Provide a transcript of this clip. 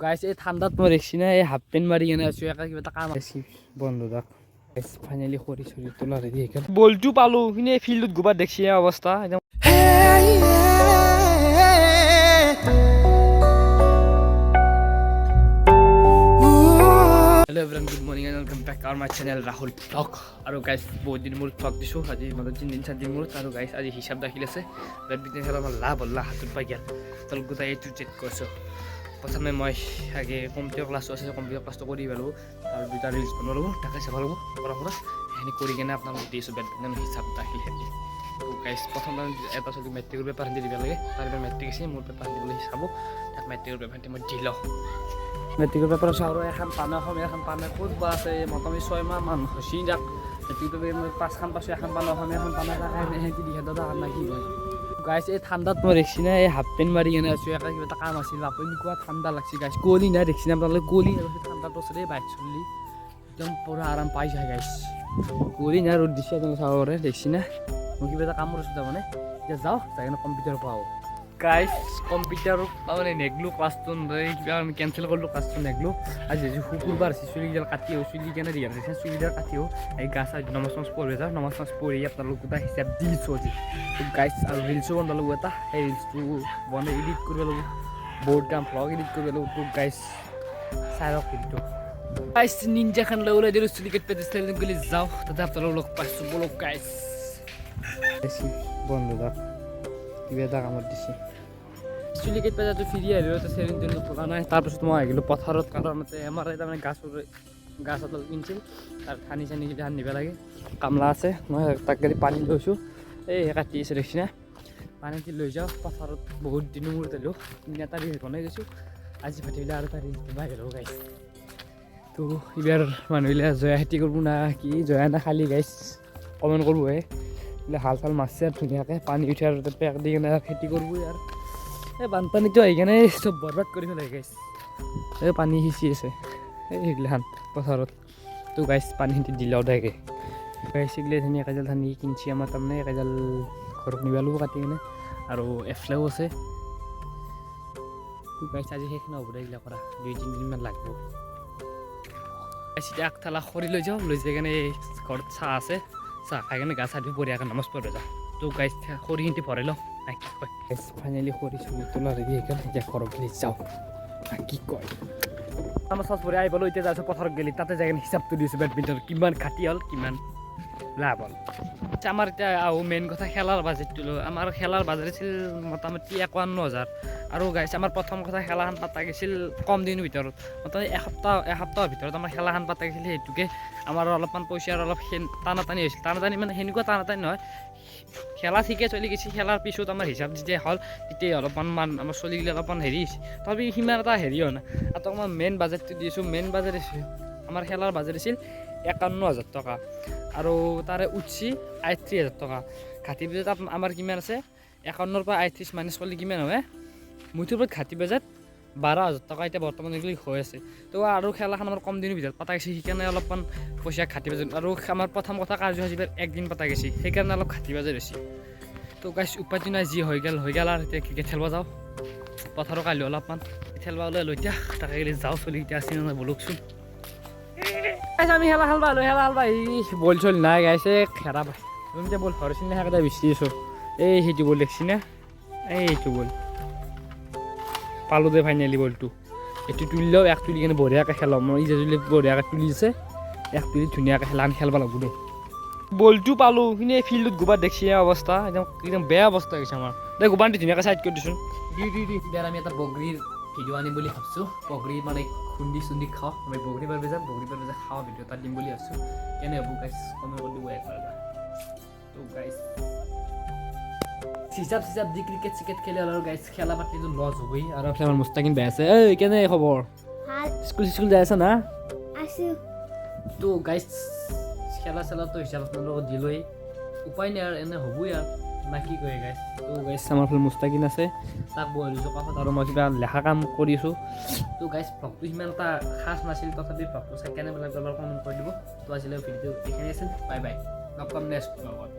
গাইছ এই ঠাণ্ডাত মই দেখছি না এই হাফ পেণ্ট মাৰি কেনে আছোঁ কিবা এটা কাম আছে বন্ধু তাক ফাইনেলি খৰি চৰি তোলা ৰেডি সেইকাৰণে বলটো পালোঁ কিন্তু এই ফিল্ডত গোবাৰ দেখছি অৱস্থা একদম hello' everyone good morning and welcome back our my channel Rahul blog আৰু গাইছ বহুত দিন মূৰত ব্লগ দিছোঁ আজি মানে 3 দিন 4 দিন মূৰত আৰু গাইছ আজি হিচাপ দাখিল আছে বেডমিণ্টন খেলা আমাৰ লাভ হ'ল হাতত পাই গেল তল গোটাই এইটো চেক কৰিছোঁ প্ৰথমে মই আগে কম্পিউটাৰ ক্লাছটো আছে কম্পিউটাৰ ক্লাছটো কৰি পেলালোঁ আৰু দুটা ৰিলছ বনাব লাগিব তাকে চাব লাগিব পৰা পৰা সেইখিনি কৰি কেনে আপোনালোকক দিছোঁ বেডমিণ্টন হিচাপ দাখিল খেলি তো গাইছ প্ৰথম এটা চলি মেট্ৰিকৰ পেপাৰ হিন্দি দিব লাগে তাৰ এবাৰ মেট্ৰিক আছে মোৰ পেপাৰ দিবলৈ চাব তাক মেট্ৰিকৰ পেপাৰটো মই দি লওঁ মেট্ৰিকৰ পেপাৰ আছে আৰু এখন পানে অসমীয়া এখন পানে ক'ত বা আছে মোটামুটি 6 মাহ মান হৈছে যাক মেট্ৰিকৰ পেপাৰ মই 5খন পাইছোঁ এখন পানে অসমীয়া এখন পানে তাকে সিহঁতি দিহে দাদা না কি হয় গাইছ এই ঠাণ্ডাত মই দেখছি না এই হাফ পেণ্ট মাৰি কেনে আছোঁ কিবা এটা কাম আছিল আপুনি কোৱা ঠাণ্ডা লাগছে গাইছ কুঁৱলী নাই দেখছি না আপোনালোকে কুঁৱলী ঠাণ্ডাটো আছে দেই বাইক চলি একদম পূৰা আৰাম পাই যায় গাইছ কুঁৱলী নাই ৰ'দ দিছে আপোনালোকে চাব পাৰে দেখছি না মই কিবা এটা কাম কৰিছোঁ তাৰমানে এতিয়া যাওঁ যাই কিনে কম্পিউটাৰ পাওঁ গাইছ কম্পিউটাৰ মানে নেগলোঁ ক্লাছটো কিবা আমি কেঞ্চেল কৰিলোঁ ক্লাছটো নেগলোঁ আজি শুকুৰবাৰ আছে চুলিকেইডাল কাটি আহোঁ চুলি কেনে দিয়া আছে চুলিকেইডাল কাটি আহোঁ এই গা চা নমাজ নমাজ পঢ়ি যাওঁ নমাজ নমাজ পঢ়ি আপোনালোক এটা হিচাপ দিছোঁ আজি গাইছ আৰু ৰিলছো বনাব লাগিব এটা সেই ৰিলছটো বনাই এডিট কৰিব লাগিব বহুত কাম ভ্লগ এডিট কৰিব লাগিব তোক গাইছ চাই ৰখ কিন্তু গাইছ নিনজাখন লৈ ওলাই দিলোঁ চুলি কাটিব ষ্টাইল গ'লে যাওঁ তাতে আপোনালোক লগ পাইছোঁ বলক গাইছ বন্ধু তাক কিবা এটা কামত দিছে চুলি কেইটা যাতে ফিৰি আহিলোঁ তাতে চেৰিং তেৰিং থকা নাই তাৰপিছত মই আহিলোঁ পথাৰত কাৰণতে আমাৰ তাৰমানে গাছ এডাল কিনিছিল তাৰ ঠানি চানি কেইটা নিব লাগে কামলা আছে মই তাক গাড়ী পানী লৈছোঁ এই কাটি আছে দেখছি না পানীটো লৈ যাওঁ পথাৰত বহুত দিনৰ মূৰত আহিলোঁ এটা ৰিল বনাই গৈছোঁ আজি ভাটিবিলাক আৰু এটা ৰিল বনাই গ'লোঁ গাইছ তো এইবাৰ মানুহবিলাক জয়া খেতি কৰিব না কি জয়া না খালী গাইছ কমেণ্ট কৰিব বোলে হাল চাল মাছে আৰু ধুনীয়াকৈ পানী উঠে আৰু পেক দি কেনে খেতি কৰিব আৰু এই বানপানীটো আহি কেনে চব বৰবাদ কৰি পেলাই গাইছ এই পানী সিঁচি আছে এই সেইগিলাখান পথাৰত তো গাইছ পানীখিনি দিলাও থাকে গাইছ এইগিলা ধুনীয়া একেডাল ধানি কিনছি আমাৰ তাৰমানে একেডাল ঘৰত নিবালোঁ কাটি কিনে আৰু এফ্লেও আছে তো গাইছ আজি শেষ নহ'ব এইগিলা কৰা 2-3 দিনমান লাগিব গাইছ এতিয়া আগফালে খৰি লৈ যাওঁ লৈ যাই কেনে ঘৰত চাহ আছে চাহ খাই কেনে গা চা ধুই বঢ়িয়াকৈ নমাজ পঢ়িব যাওঁ তো গাইছ খৰিখিনি ভৰাই লওঁ কি কয় ফাইনেলি খৰি চৰি তোলা ৰেডি সেইকাৰণে এতিয়া ঘৰত গেলি যাওঁ কি কয় আমাৰ চাচ ভৰি আহি পালোঁ এতিয়া যাইছোঁ পথাৰত গেলি তাতে যাই কিনে হিচাপটো দিছোঁ বেডমিণ্টন কিমান ঘাটি হ'ল কিমান লাভ হ'ল আমাৰ এতিয়া আহোঁ মেইন কথা খেলাৰ বাজেটটো আমাৰ খেলাৰ বাজেট আছিল মোটামুটি 51,000 আৰু গাইছ আমাৰ প্ৰথম কথা খেলাখন পাতা গৈছিল কম দিনৰ ভিতৰত মোটামুটি এসপ্তাহৰ ভিতৰত আমাৰ খেলাখন পাতা গৈছিল সেইটোকে আমাৰ অলপমান পইচাৰ অলপ টানাটানি হৈছিল টানাটানি মানে সেনেকুৱা টানাটানি নহয় খেলা ঠিকে চলি গৈছে খেলাৰ পিছত আমাৰ হিচাপ যেতিয়া হ'ল তেতিয়া অলপমান আমাৰ চলিগিলে অলপমান হেৰি হৈছে তথাপি সিমান এটা হেৰি হোৱা নাই আৰু আমাৰ মেইন বাজেটটো দিছোঁ মেইন বাজেট আমাৰ খেলাৰ বাজেট আছিল 51,000 টকা আৰু তাৰে উঠছি 38,000 টকা ঘাটি বাজেট আমাৰ কিমান আছে 51 পৰা 38 মাইনাছ কৰিলে কিমান হয় মুঠৰ ওপৰত ঘাটি বাজেট 12,000 টকা এতিয়া বৰ্তমান এইগিলি হৈ আছে তো আৰু খেলাখন আমাৰ কম দিনৰ ভিতৰত পাতা গৈছে সেইকাৰণে অলপমান পইচা ঘাটি বাজেট আৰু আমাৰ প্ৰথম কথা কাৰ্যসূচীবিলাক একদিন পাতা গৈছে সেইকাৰণে অলপ ঘাটি বাজেট হৈছে তো গাইছ উপায়টো নাই যি হৈ গ'ল আৰু এতিয়া ক্ৰিকেট খেলিব যাওঁ পথাৰত কাইলৈ অলপমান খেলিব ওলাই লৈ এতিয়া তাকে গেলি যাওঁ চলি এতিয়া আছে নহয় বলকচোন আমি খেলা খেলবা বল চল নাই গাইছে খেলা তুমি যে বল হৰিছিল না সেইকেইটা বিচাৰি আছোঁ এই সেইটো বল দেখছি না এইটো বল পালোঁ দে ফাইনেলি বলটো এইটো তুলিলেও এক তুলি কিনে বঢ়িয়াকৈ খেলাম মই এই যে বঢ়িয়াকৈ তুলিছে এক তুলি ধুনীয়াকৈ খেলবা লাগব দেই বলটো পালোঁ কিন্তু এই ফিল্ডত গোবাৰ দেখছি অৱস্থা একদম বেয়া অৱস্থা হৈছে আমাৰ দে গোবাৰটো ধুনীয়াকৈ চাইড কৰি দিছোঁ এতিয়া আমি এটা বগৰীৰ ভিডিঅ' আনিম বুলি ভাবছোঁ বগৰী মানে খুন্দি চুন্দি খাওঁ আমি বগৰী পাৰবে যাম খাওঁ ভিডিঅ' এটা দিম বুলি ভাবছোঁ কেনে হ'ব গাইছ কমেণ্ট কৰি দিব একবাৰ তো গাইছ হিচাপ দি ক্ৰিকেট চিকেট খেলি আৰু গাইছ খেলা পাতিটো লছ হ'বই আৰু আমাৰ মুস্তাকিন বেয়া আছে এই কেনে খবৰ স্কুল যাই আছা না তো গাইছ খেলা চেলাটো হিচাপ আপোনালোকক দিলৈ উপায় নাই আৰু এনে হ'বই আৰু না কি কয় গাইছ তো গাইছ আমাৰ ফালে মুস্তাকিন আছে তাক বহিছোঁ কাষত আৰু মই কিবা লেখা কাম কৰিছোঁ তো গাইছ ভ্লগটো সিমান এটা খাছ নাছিল তথাপি ভ্লগটো চাই কেনে বিলাক কমেণ্ট কৰি দিব তো আজিলৈ ভিডিঅ'টো এইখিনি আছিল বাই বাই লগ পাম নেক্সট ভ্লগত